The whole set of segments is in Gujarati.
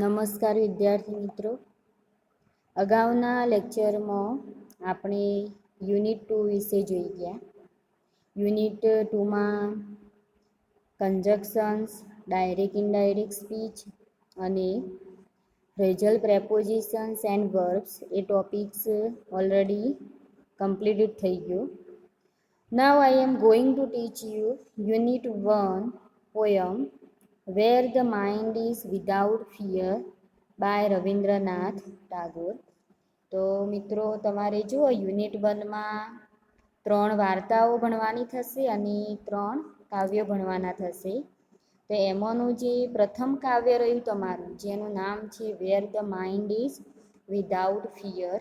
નમસ્કાર વિદ્યાર્થી મિત્રો. અગાઉના લેક્ચરમાં આપણે યુનિટ 2 વિશે જોઈ ગયા. યુનિટ 2માં કન્જક્શન્સ, ડાયરેક્ટ ઇનડાયરેક્ટ સ્પીચ અને ફ્રેઝલ પ્રેપોઝિશન્સ એન્ડ વર્બ્સ એ ટોપિક્સ ઓલરેડી કમ્પ્લીટેડ થઈ ગયો. Now I am going to teach you Unit 1 poem Where the Mind is Without Fear by Rabindranath Tagore. તો મિત્રો તમારે જુઓ યુનિટ 1માં 3 વાર્તાઓ ભણવાની થશે અને 3 કાવ્યો ભણવાના થશે. તો એમાંનું જે પ્રથમ કાવ્ય રહ્યું તમારું, જેનું નામ છે where the mind is without fear,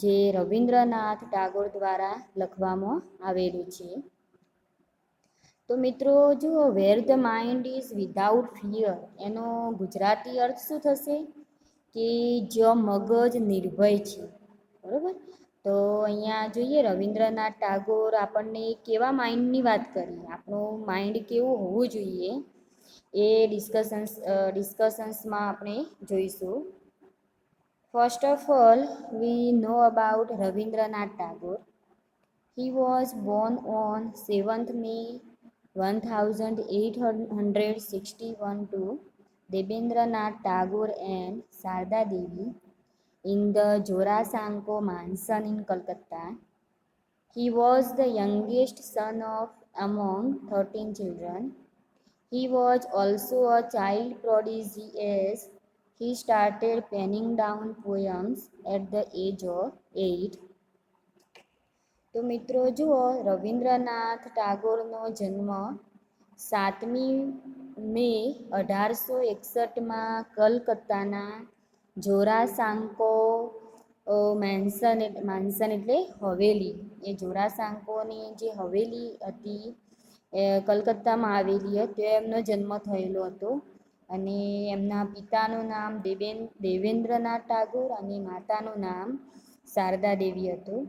જે રવિન્દ્રનાથ ટાગોર દ્વારા લખવામાં આવેલું છે. તો મિત્રો જુઓ, where the mind is without fear એનો ગુજરાતી અર્થ શું થશે કે જો મગજ નિર્ભય છે. બરાબર. તો અહીંયા જોઈએ રવિન્દ્રનાથ ટાગોર આપણને કેવા માઇન્ડની વાત કરી, આપણું માઇન્ડ કેવું હોવું જોઈએ એ ડિસ્કશન્સમાં આપણે જોઈશું. First of all, we know about Rabindranath Tagore. He was born on 7th May 1861 to Debendranath Tagore and Sarda Devi in the Jorasanko mansion in Kolkata. He was the youngest son of among 13 children. He was also a child prodigy as he started penning down poems at the age of 8. તો મિત્રો જુઓ, રવિન્દ્રનાથ ટાગોરનો જન્મ 7મી મે 1861માં કલકત્તાના જોરાસાંકો મેન્શન એટલે હવેલી, એ જોરાસાંકોની જે હવેલી હતી કલકત્તામાં આવેલી હતી, એમનો જન્મ થયેલો હતો. અને એમના પિતાનું નામ દેવેન્દ્રનાથ ટાગોર અને માતાનું નામ શારદા દેવી હતું.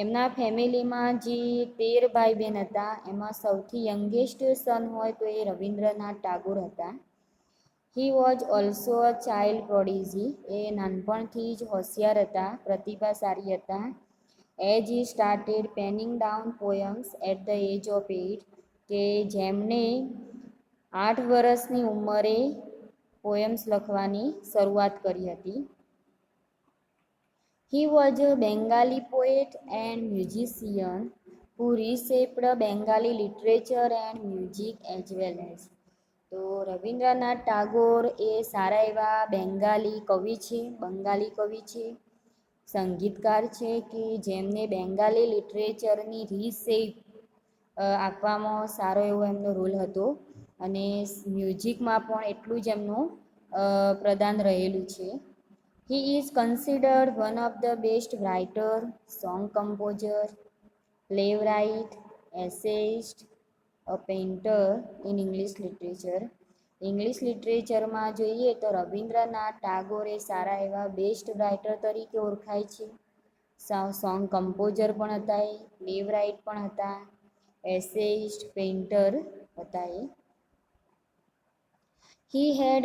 એમના ફેમિલીમાં જે 13 ભાઈ બહેન હતા, એમાં સૌથી યંગેસ્ટ સન હોય તો એ રવિન્દ્રનાથ ટાગોર હતા. He was also a child prodigy, એ નાનપણથી જ હોશિયાર હતા, પ્રતિભાશાળી હતા. Age he started penning down poems at the age of 8, કે જેમને 8 વર્ષની ઉંમરે પોયમ્સ લખવાની શરૂઆત કરી હતી. He was a Bengali poet and musician who reshaped Bengali literature and music as well as. તો રવિન્દ્રનાથ ટાગોર એ સારા એવા બંગાળી કવિ છે, સંગીતકાર છે કે જેમને બેંગાલી લિટરેચરની રીશેપ આપવામાં સારો એવો એમનો રોલ હતો અને મ્યુઝિકમાં પણ એટલું જ એમનું પ્રદાન રહેલું છે. He is considered one of the best writer, song composer, playwright, essayist, a painter in English literature. English લિટરેચરમાં જોઈએ તો રવિન્દ્રનાથ ટાગોર એ સારા એવા બેસ્ટ રાઇટર તરીકે ઓળખાય છે. સોંગ કમ્પોઝર પણ હતા, એ પ્લેવરાઇટ પણ હતા, એસેઇસ્ટ, પેઇન્ટર હતા એ. He had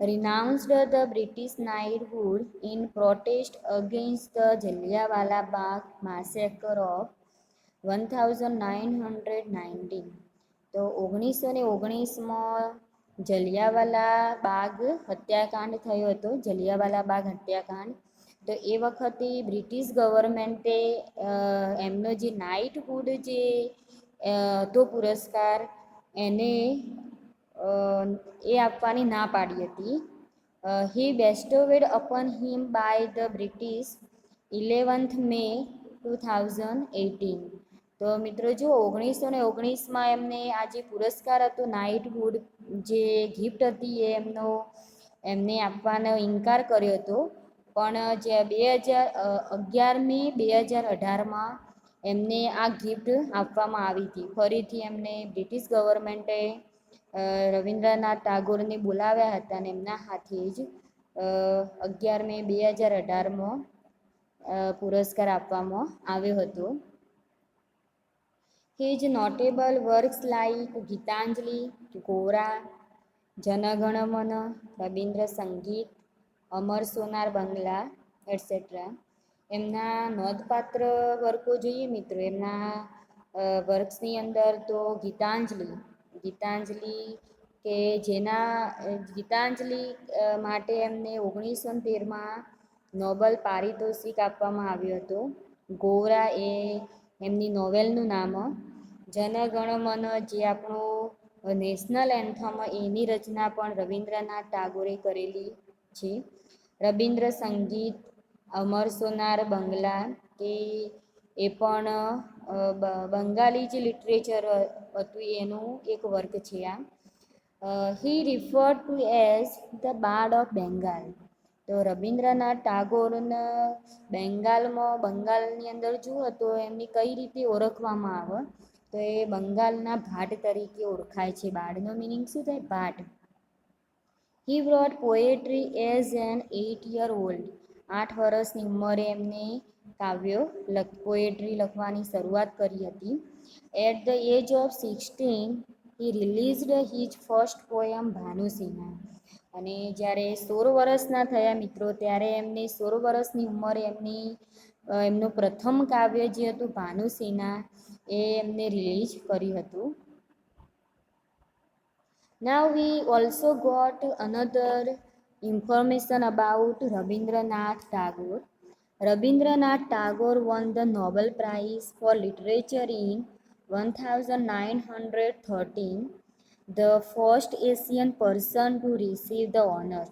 renounced the British knighthood in protest against the Jallianwala Bagh massacre of 1919. તો 1919માં જલિયાવાલા બાગ હત્યાકાંડ થયો હતો, જલિયાવાલા બાગ હત્યાકાંડ. તો એ વખતે બ્રિટિશ ગવર્મેન્ટે એમનો જે નાઇટહુડ જે હતો પુરસ્કાર, એને એ આપવાની ના પાડી હતી. He bestowed upon him by the British 11th May 2018. તો મિત્રો જો 1919માં એમને આ જે પુરસ્કાર હતો નાઇટહુડ, જે ગિફ્ટ હતી એ એમને આપવાનો ઇનકાર કર્યો હતો. પણ જે 11 મે 2018માં એમને આ ગિફ્ટ આપવામાં આવી હતી. ફરીથી એમને બ્રિટિશ ગવર્મેન્ટે રવિન્દ્રનાથ ટાગોરને બોલાવ્યા હતા અને એમના હાથે જ 11 મે 2018માં પુરસ્કાર આપવામાં આવ્યો હતો. His notable works like Gitanjali, Gora, જનગણ મન, રવિન્દ્ર સંગીત, અમર સોનાર બંગલા એટસેટ્રા. એમના નોંધપાત્ર વર્કો જોઈએ મિત્રો, એમના વર્ક્સની અંદર તો ગીતાંજલિ કે જેના ગીતાંજલિ માટે એમને 1913માં નોબલ પારિતોષિક આપવામાં આવ્યો હતો. ગોરા એ એમની નોવેલનું નામ. જનગણ મન જે આપણું નેશનલ એન્થમ, એની રચના પણ રવિન્દ્રનાથ ટાગોરે કરેલી છે. રવિન્દ્ર સંગીત, અમર સોનાર બંગલા કે એ પણ બંગાળી જે લિટરેચર હતું એનું એક વર્ક છે આ. He referred to as the bard of Bengal. તો રવિન્દ્રનાથ ટાગોરના બંગાળની અંદર જુઓ તો એમની કઈ રીતે ઓળખવામાં આવે, તો એ બંગાળના ભાટ તરીકે ઓળખાય છે. બાર્ડનો મિનિંગ શું થાય? ભાટ. હી wrote poetry as an 8-year-old. 8 વર્ષની ઉંમરે એમને પોએટ્રી લખવાની શરૂઆત કરી હતી. At the age of 16 he released his first poem Bhanusimha. અને જ્યારે 16 વર્ષના થયા મિત્રો, ત્યારે એમને 16 વર્ષની ઉંમરે એમનું પ્રથમ કાવ્ય જે હતું ભાનુસિંહા, એ એમને રિલીઝ કર્યું હતું. Now we also got another information about Rabindranath Tagore. Rabindranath Tagore won the Nobel Prize for Literature in 1913, the first Asian person to receive the honor.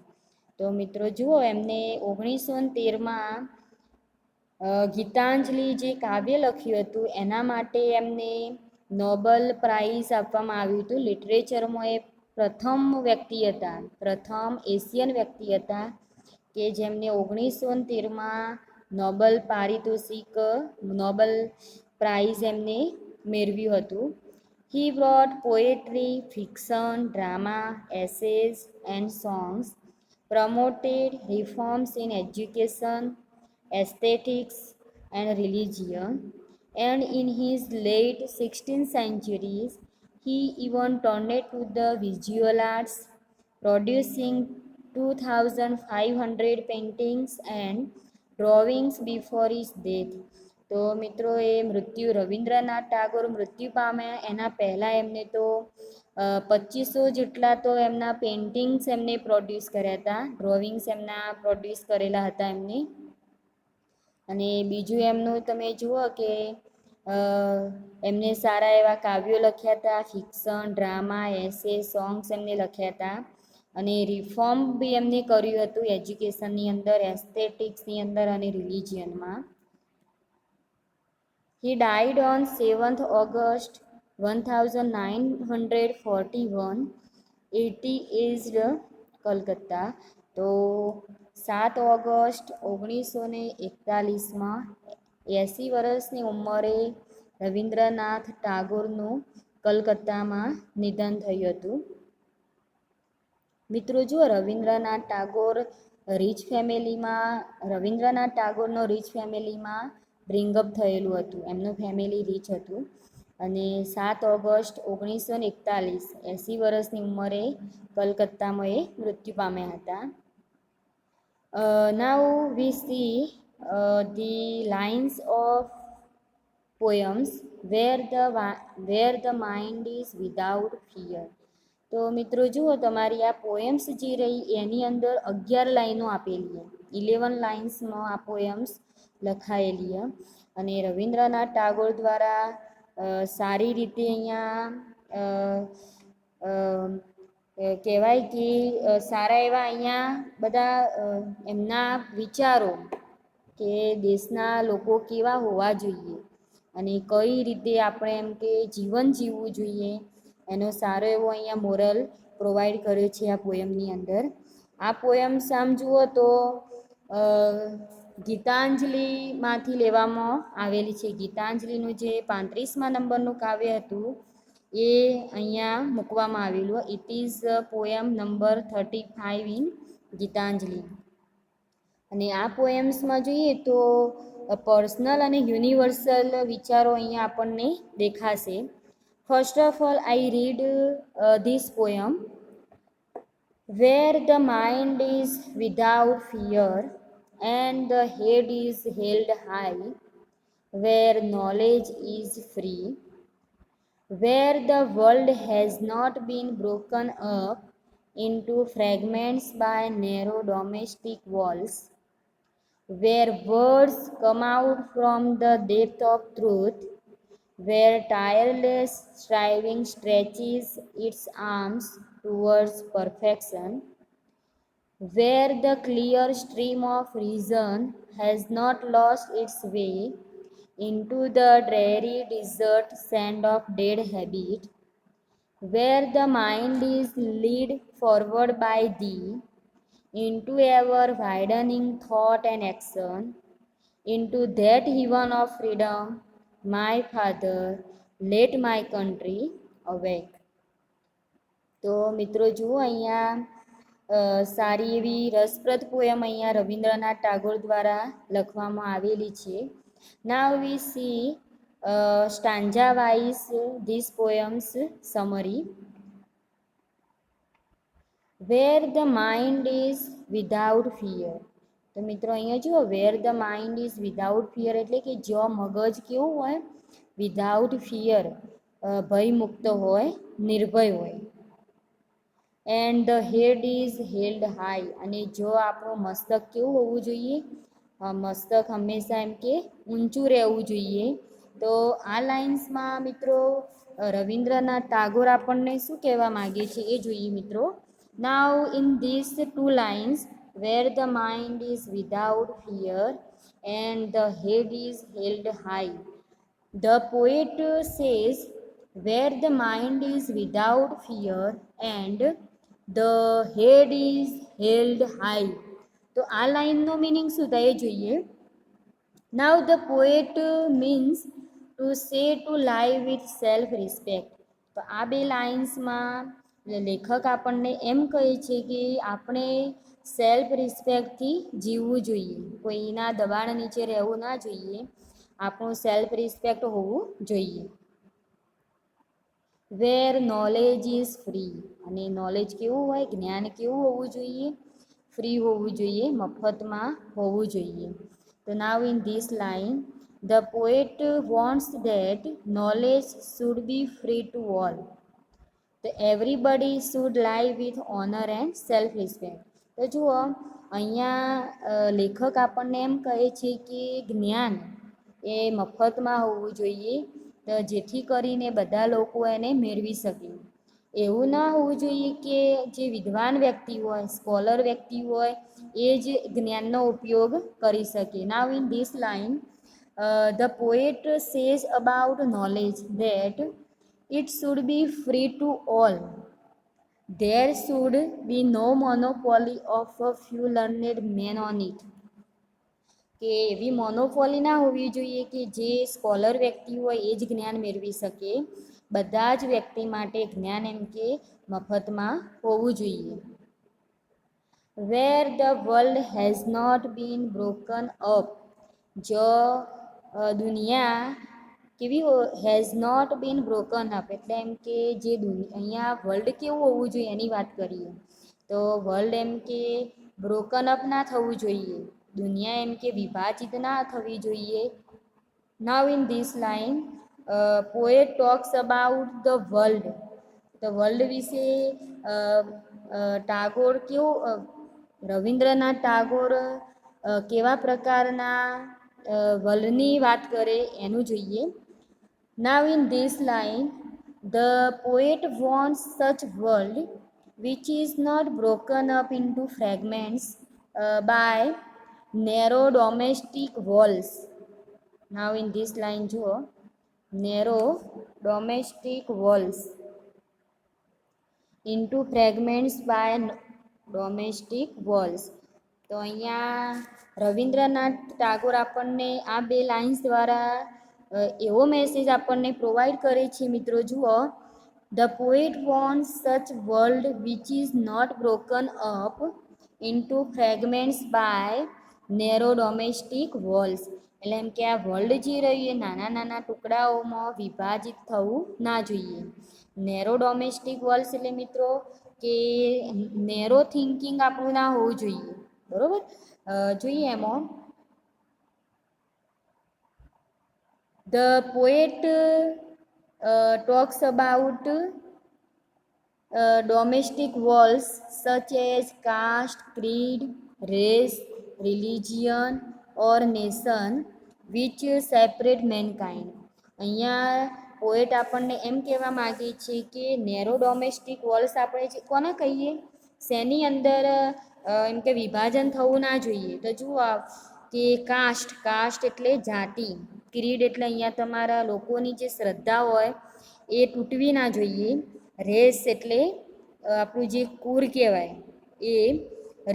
તો મિત્રો જુઓ, એમને 1913માં ગીતાંજલિ જે કાવ્ય લખ્યું હતું એના માટે એમને નોબલ પ્રાઇઝ આપવામાં આવ્યું હતું. લિટરેચરમાં એ પ્રથમ એશિયન વ્યક્તિ હતા કે જેમને 1913માં નોબલ પ્રાઇઝ એમને મેળવ્યું હતું. He wrote poetry, fiction, drama, essays and songs, promoted reforms in education, aesthetics and religion, and in his late 16th centuries he even turned to the visual arts, producing 2500 paintings and drawings before his death. તો મિત્રો રવિન્દ્રનાથ ટાગોર મૃત્યુ પામ્યા એના પહેલાં એમને તો 2500 જેટલા તો એમના પેઇન્ટિંગ્સ એમને પ્રોડ્યુસ કર્યા હતા, ડ્રોવિંગ્સ એમના પ્રોડ્યુસ કરેલા હતા એમને. અને બીજું એમનું તમે જુઓ કે એમને સારા એવા કાવ્યો લખ્યા હતા, ફિક્શન, ડ્રામા, એસે, સોંગ્સ એમને લખ્યા હતા. અને રિફોર્મ બી એમને કર્યું હતું એજ્યુકેશનની અંદર, એસ્થેટિક્સની અંદર અને રિલિજિયનમાં. He died on 7th August 1941, 80 aged, Calcutta. તો 7 ઓગસ્ટ 1941માં 80 વર્ષની ઉંમરે રવિન્દ્રનાથ ટાગોરનું કલકત્તામાં નિધન થયું હતું. મિત્રો જુઓ, રવિન્દ્રનાથ ટાગોરનો રીચ ફેમિલીમાં બ્રિંગઅપ થયેલું હતું. એમનું ફેમિલી રીચ હતું. અને 7 ઓગસ્ટ 1941, 80 વર્ષની ઉંમરે કલકત્તામાં એ મૃત્યુ પામ્યા હતા. Now we see the lines of poems where the mind is without fear. તો મિત્રો જુઓ, તમારી આ પોએમ્સ જે રહી એની અંદર 11 લાઈનો આપેલી, 11 લાઇન્સમાં આ પોએમ્સ લખાયેલી. અને રવિન્દ્રનાથ ટાગોર દ્વારા સારી રીતે અહીંયા કહેવાય કે સારા એવા અહીંયા બધા એમના વિચારો કે દેશના લોકો કેવા હોવા જોઈએ અને કઈ રીતે આપણે એમ કે જીવન જીવવું જોઈએ, એનો સારો એવો અહીંયા મોરલ પ્રોવાઈડ કર્યો છે આ પોયમની અંદર. આ પોયમ્સ આમ જુઓ તો ગીતાંજલિમાંથી લેવામાં આવેલી છે. ગીતાંજલિનું જે 35મા નંબરનું કાવ્ય હતું એ અહીંયા મૂકવામાં આવેલું. It is poem number 35 in Gitanjali. અને આ પોએમ્સમાં જોઈએ તો પર્સનલ અને યુનિવર્સલ વિચારો અહીંયા આપણને દેખાશે. First of all I read this poem. where the mind is without fear and the head is held high, where knowledge is free, where the world has not been broken up into fragments by narrow domestic walls, where words come out from the depth of truth, where tireless striving stretches its arms towards perfection, where the clear stream of reason has not lost its way into the dreary desert sand of dead habit, where the mind is led forward by thee into ever widening thought and action, into that heaven of freedom, my Father, let my country awake. તો મિત્રો જુઓ અહીંયા સારી એવી રસપ્રદ પોયમ અહીંયા રવિન્દ્રનાથ ટાગોર દ્વારા લખવામાં આવેલી છે. Now we see stanza wise this poems summary. Where the mind is without fear. તો મિત્રો અહીંયા જુઓ, where the mind is without fear એટલે કે જો મગજ કેવું હોય, વિધાઉટ ફિયર ભયમુક્ત હોય, નિર્ભય હોય. And the head is held high, અને જો આપણું મસ્તક કેવું હોવું જોઈએ, મસ્તક હંમેશા એમ કે ઊંચું રહેવું જોઈએ. તો આ લાઇન્સમાં મિત્રો રવિન્દ્રનાથ ટાગોર આપણને શું કહેવા માગે છે એ જોઈએ મિત્રો. Now in this two lines, where the mind is without fear and the head is held high, the poet says, where the mind is without fear and the head is held high. તો આ લાઇનનો મિનિંગ શું થાય એ જોઈએ. નાવ the poet means to say to live with self respect. તો આ બે લાઇન્સમાં લેખક આપણને એમ કહે છે કે આપણે સેલ્ફ રિસ્પેક્ટથી જીવવું જોઈએ, કોઈના દબાણ નીચે રહેવું ના જોઈએ, આપણું સેલ્ફ રિસ્પેક્ટ હોવું જોઈએ. વેર નોલેજ ઇઝ ફ્રી, અને નોલેજ કેવું હોય, જ્ઞાન કેવું હોવું જોઈએ, ફ્રી હોવું જોઈએ, મફતમાં હોવું જોઈએ. તો now in this line, the poet wants that knowledge should be free to all. તો everybody should live with honour and self respect. તો જુઓ અહીંયા લેખક આપણને એમ કહે છે કે જ્ઞાન એ મફતમાં હોવું જોઈએ, તો જેથી કરીને બધા લોકો એને મેળવી શકે. એવું ના હોવું જોઈએ કે જે વિદ્વાન વ્યક્તિ હોય, સ્કોલર વ્યક્તિ હોય, એ જ જ્ઞાનનો ઉપયોગ કરી શકે. નાવ in this line, the poet says about knowledge that it should be free to all. There should be no monopoly of a few learned men on it. કે એવી મોનોપોલી ના હોવી જોઈએ કે જે સ્કોલર વ્યક્તિ હોય એ જ જ્ઞાન મેળવી શકે. બધા જ વ્યક્તિ માટે જ્ઞાન એમ કે મફતમાં હોવું જોઈએ. Where the world has not been broken up. જો દુનિયા કેવી has not been broken up એટલે એમ કે જે અહીંયા વર્લ્ડ કેવું હોવું જોઈએ એની વાત કરીએ. તો વર્લ્ડ એમ કે બ્રોકન અપ ના થવું જોઈએ, દુનિયા એમ કે વિભાજિત ના થવી જોઈએ. નાવ in this line, poet talks about the world. તો વર્લ્ડ વિશે ટાગોર કેવું, રવિન્દ્રનાથ ટાગોર કેવા પ્રકારના વર્લ્ડની વાત કરે એનું જોઈએ. Now in this line, the poet wants such world which is not broken up into fragments by narrow domestic walls. Now in this line જુઓ, narrow domestic walls into fragments by domestic walls. તો અહીંયા રવિન્દ્રનાથ ટાગોર આપણને આ બે લાઇન્સ દ્વારા એવો મેસેજ આપણને પ્રોવાઈડ કરે છે મિત્રો. જુઓ, the poet wants such world which is not broken up into fragments by narrow domestic walls. એટલે એમ કે આ વર્લ્ડ જે રહ્યું એ નાના નાના ટુકડાઓમાં વિભાજિત થવું ના જોઈએ. નેરો ડોમેસ્ટિક વોલ્સ એટલે મિત્રો કે નેરો થિંકિંગ આપણું ના હોવું જોઈએ, બરાબર. જોઈએ એમાં the poet talks about domestic walls such as caste, creed, race, religion or nation which separate mankind. અહીંયા પોએટ આપણને એમ કહેવા માગે છે કે નેરો ડોમેસ્ટિક વોલ્સ આપણે જે કોને કહીએ, શેની અંદર એમ કે વિભાજન થવું ના જોઈએ. તો જુઓ કે કાસ્ટ એટલે જાતિ, ક્રીડ એટલે અહીંયા તમારા લોકોની જે શ્રદ્ધા હોય એ તૂટવી ના જોઈએ, રેસ એટલે આપણું જે કુળ કહેવાય એ,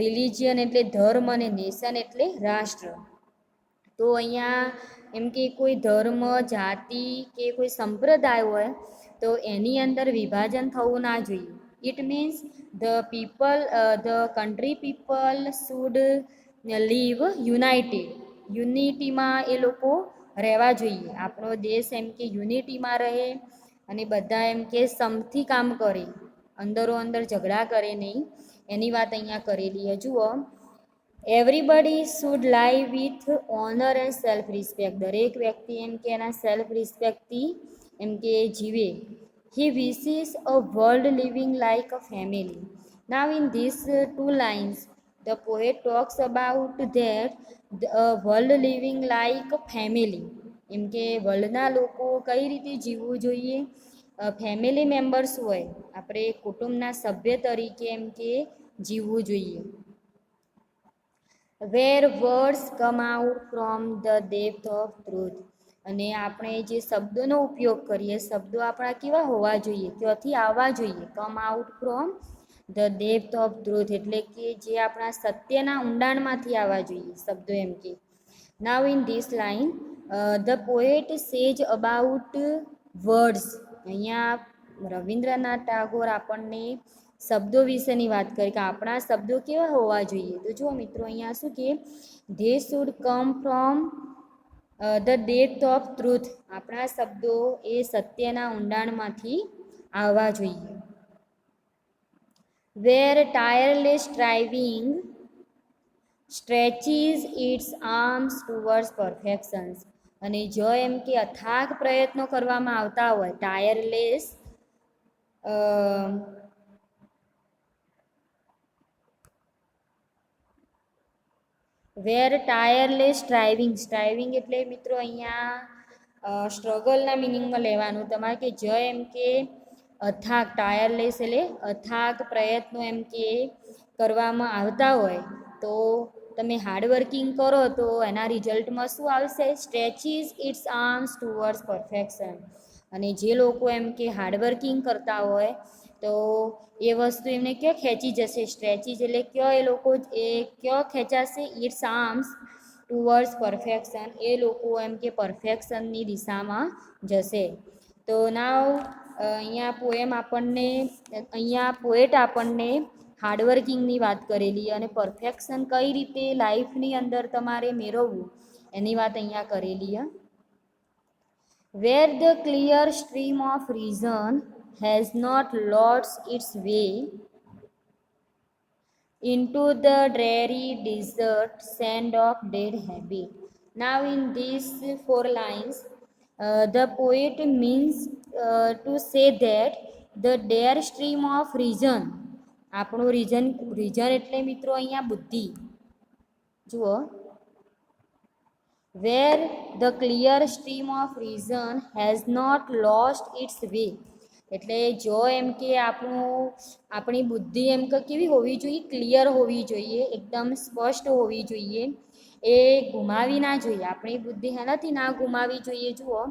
રિલિજિયન એટલે ધર્મ અને નેશન એટલે રાષ્ટ્ર. તો અહીંયા એમ કે કોઈ ધર્મ, જાતિ કે કોઈ સંપ્રદાય હોય તો એની અંદર વિભાજન થવું ના જોઈએ. It means the country people should leave united. યુનિટીમાં એ લોકો રહેવા જોઈએ. આપણો દેશ એમ કે યુનિટીમાં રહે અને બધા એમ કે સમથી કામ કરે, અંદરો અંદર ઝઘડા કરે નહીં, એની વાત અહીંયા કરેલી. જુઓ, everybody should live with honour and self respect. દરેક વ્યક્તિ એમ કે એના સેલ્ફ રિસ્પેક્ટથી એમ કે જીવે. He wishes a world living like a family. Now in this two lines the poet talks about that world living like a family. એમ કે વર્લ્ડના લોકો કઈ રીતે જીવવું જોઈએ, ફેમિલી મેમ્બર્સ હોય, આપણે કુટુંબના સભ્ય તરીકે એમ કે જીવવું જોઈએ. Where words come out from the depth of truth. અને આપણે જે શબ્દોનો ઉપયોગ કરીએ, શબ્દો આપણા કેવા હોવા જોઈએ, ત્યાંથી આવવા જોઈએ. Come out from the depth of truth એટલે કે જે આપણા સત્યના ઊંડાણમાંથી આવવા જોઈએ શબ્દો એમ કે. નાવ in this line the poet સેજ અબાઉટ વર્ડ્સ. અહીંયા રવિન્દ્રનાથ ટાગોર આપણને શબ્દો વિશેની વાત કરી કે આપણા શબ્દો કેવા હોવા જોઈએ. તો જુઓ મિત્રો, અહીંયા શું કે they should come from the depth of truth. આપણા શબ્દો એ સત્યના ઊંડાણમાંથી આવવા જોઈએ. Where tireless striving stretches its arms towards perfections. અને જો એમ કે અથાગ પ્રયત્નો કરવામાં આવતા હોય, ટાયરલેસ વેર ટાયરલેસ સ્ટ્રાઇવિંગ એટલે મિત્રો અહીંયા સ્ટ્રગલના મિનિંગમાં લેવાનું તમારે કે જ એમ કે અથાગ, ટાયરલેસ એટલે અથાગ પ્રયત્નો એમ કે કરવામાં આવતા હોય તો તમે હાર્ડવર્કિંગ કરો તો એના રિઝલ્ટમાં શું આવશે, સ્ટ્રેચીસ ઇટ્સ આર્મ્સ ટુવર્ડ્સ પરફેક્શન. અને જે લોકો એમ કે હાર્ડવર્કિંગ કરતા હોય તો એ વસ્તુ એમને ક્યાં ખેંચી જશે, સ્ટ્રેચીસ એટલે ક્યાં એ લોકો એ ક્યાં ખેંચાશે, ઇટ્સ આર્મ્સ ટુવર્ડ્સ પરફેક્શન. એ લોકો એમ કે પરફેક્શનની દિશામાં જશે. તો નાવ અહીંયા પોએટ આપણને હાર્ડવર્કિંગની વાત કરેલી અને પરફેક્શન કઈ રીતે લાઈફની અંદર તમારે મેળવવું એની વાત અહીંયા કરેલી. Where the clear stream of reason has not lost its way into the dreary desert sand of dead habit. Now in these four lines, the poet means to say that the dear stream of reason, આપણું રીઝન એટલે મિત્રો અહીંયા બુદ્ધિ. જુઓ, where the clear stream of reason has not lost its way. એટલે જો એમ કે આપણી બુદ્ધિ એમ કે કેવી હોવી જોઈએ, ક્લિયર હોવી જોઈએ, એકદમ સ્પષ્ટ હોવી જોઈએ, એ ગુમાવી ના જોઈએ. આપણી બુદ્ધિ એનાથી ના ગુમાવી જોઈએ. જુઓ,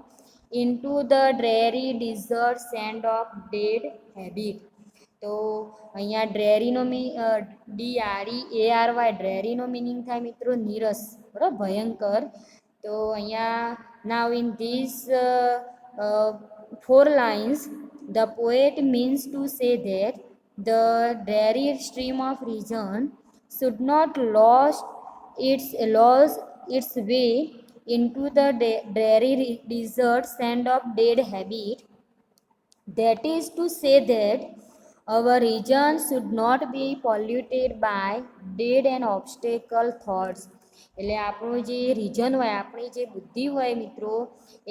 into the dreary desert sand of dead habit. તો અહીંયા ડ્રેરીનો DREARY ડ્રેરીનો મિનિંગ થાય મિત્રો નીરસ, બરાબર, ભયંકર. તો અહીંયા નાવ in this four lines the poet means to say that the dreary stream of reason should not lose its way into the dreary desert sand of dead habit. That is to say that Our region should not be polluted by dead and obstacle thoughts. એટલે આપણું જે રીજન હોય, આપણી જે બુદ્ધિ હોય મિત્રો,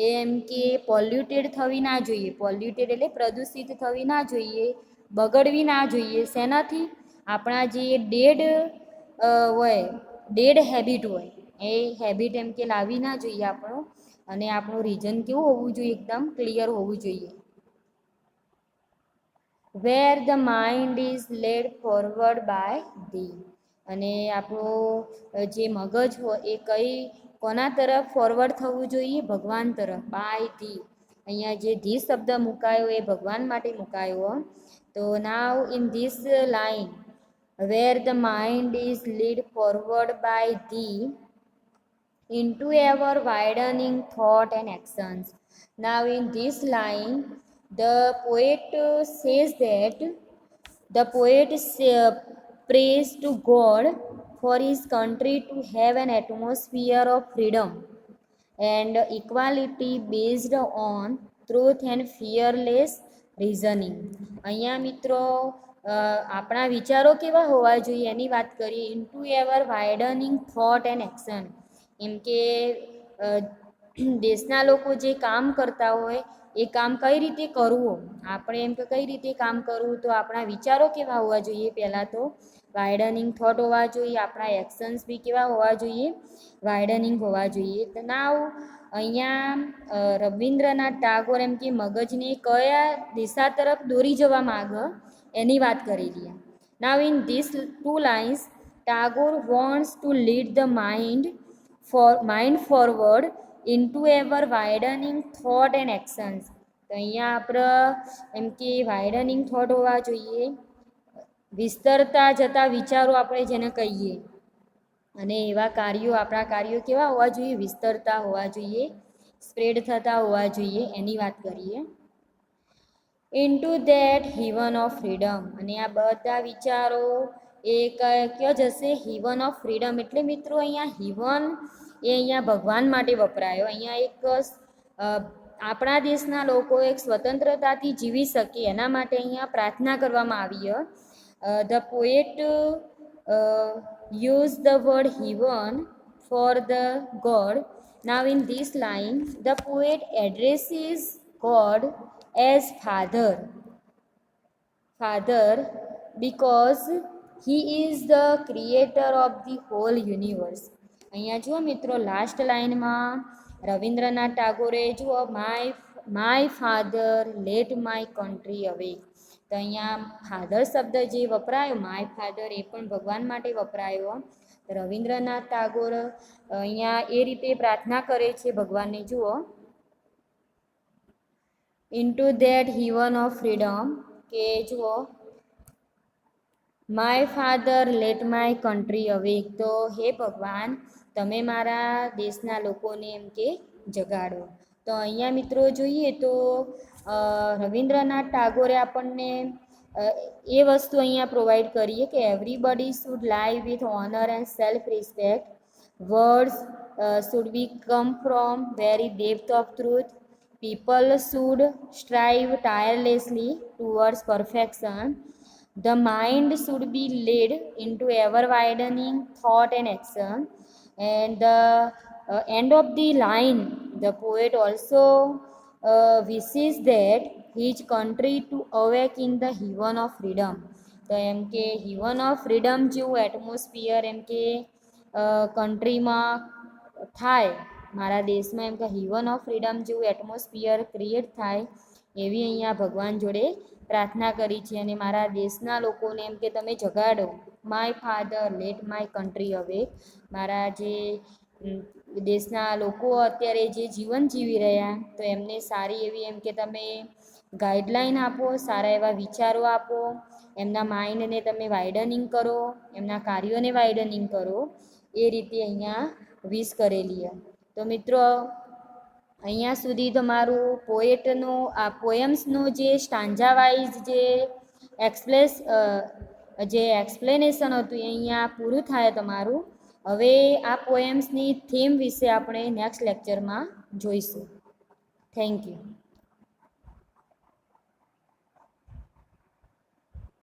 એ એમ કે પોલ્યુટેડ થવી ના જોઈએ. પોલ્યુટેડ એટલે પ્રદૂષિત થવી ના જોઈએ, બગડવી ના જોઈએ. શેનાથી? આપણા જે ડેડ હોય, ડેડ હેબિટ હોય, એ હેબિટ એમ કે લાવી ના જોઈએ આપણો. અને આપણું રીજન કેવું હોવું જોઈએ? એકદમ ક્લિયર હોવું જોઈએ. Where the mind is led forward by thee. અને આપણું જે મગજ હોય એ કોના તરફ ફોરવર્ડ થવું જોઈએ? ભગવાન તરફ. બાય ધી, અહીંયા જે ધી શબ્દ મુકાયો એ ભગવાન માટે મુકાયો. તો now in this line, where the mind is lead forward by thee into ever widening thought and actions. Now, in this line, the poet says that the poet prays to God for his country to have an atmosphere of freedom and equality based on truth and fearless reasoning. અહીંયા મિત્રો આપણા વિચારો કેવા હોવા જોઈએ એની વાત કરીએ. Into ever widening thought and action. એમ કે દેશના લોકો જે કામ કરતા હોય એ કામ કઈ રીતે કરવું, આપણે એમ કે કઈ રીતે કામ કરવું, તો આપણા વિચારો કેવા હોવા જોઈએ? પહેલાં તો વાઇડનિંગ થોટ હોવા જોઈએ. આપણા એક્શન્સ બી કેવા હોવા જોઈએ? વાઇડનિંગ હોવા જોઈએ. તો નાવ અહીંયા રવિન્દ્રનાથ ટાગોર એમ કે મગજને કયા દિશા તરફ દોરી જવા માગે એની વાત કરેલી. નાવ in this 2 lines Tagore wants to lead the mind forward into ever widening thought and actions. તો અહીંયા આપણે એમ કે વાઇડનિંગ થોટ હોવા જોઈએ, વિસ્તરતા જતા વિચારો આપણે જેને કહીએ. અને એવા કાર્યો, આપણા કાર્યો કેવા હોવા જોઈએ? વિસ્તરતા હોવા જોઈએ, સ્પ્રેડ થતા હોવા જોઈએ, એની વાત કરીએ. Into that heaven of freedom. અને આ બધા વિચારો એ કયો જશે? Heaven of freedom. એટલે મિત્રો અહીંયા હિવન એ અહીંયા ભગવાન માટે વપરાયો. અહીંયા એક આપણા દેશના લોકો એક સ્વતંત્રતાથી જીવી શકે એના માટે અહીંયા પ્રાર્થના કરવામાં આવી. The poet use the word heaven for the God. Now in this line the poet addresses God as Father because He is the creator of the whole universe. અહીંયા જુઓ મિત્રો, લાસ્ટ લાઇનમાં રવિન્દ્રનાથ ટાગોરે જુઓ, my father let my country awake. તો અહીંયા ફાધર શબ્દ જે વપરાયો, માય ફાધર, એ પણ ભગવાન માટે વપરાયો. રવિન્દ્રનાથ ટાગોર અહીંયા એ રીતે પ્રાર્થના કરે છે ભગવાનને. જુઓ, into that heaven of freedom, કે જુઓ my father let my country awake. તો હે ભગવાન, તમે મારા દેશના લોકોને એમ કે જગાડો. તો અહીંયા મિત્રો જોઈએ તો રવિન્દ્રનાથ ટાગોરે આપણને એ વસ્તુ અહીંયા પ્રોવાઈડ કરીએ કે everybody should live with honour and self respect. Words should be come from very depth of truth. People should strive tirelessly towards perfection. The mind should be led into ever-widening thought and action. And the end of the line, the poet also wishes that his country to awake in the heaven of freedom. તો એમ કે heaven of freedom જેવું એટમોસ્ફિયર એમ કે કન્ટ્રીમાં થાય, મારા દેશમાં એમ કે હિવન ઓફ ફ્રીડમ જેવું એટમોસ્ફિયર ક્રિએટ થાય એવી અહીંયા ભગવાન જોડે પ્રાર્થના કરી છે. અને મારા દેશના લોકોને એમ કે તમે જગાડો. My father let my country awake. મારા જે દેશના લોકો અત્યારે જે જીવન જીવી રહ્યા, તો એમને સારી એવી એમ કે તમે ગાઈડલાઈન આપો, સારા એવા વિચારો આપો, એમના માઇન્ડને તમે વાઇડનિંગ કરો, એમના કાર્યોને વાઇડનિંગ કરો. એ રીતે અહીંયા વિશ કરેલી. તો મિત્રો અહીંયા સુધી તમારું પોએટનું આ પોયમ્સનું જે સ્ટાન્જા વાઇઝ જે એક્સપ્લેનેશન હતું એ અહીંયા પૂરું થાય તમારું. હવે આ પોયમ્સની થીમ વિશે આપણે નેક્સ્ટ લેક્ચરમાં જોઈશું. Thank you.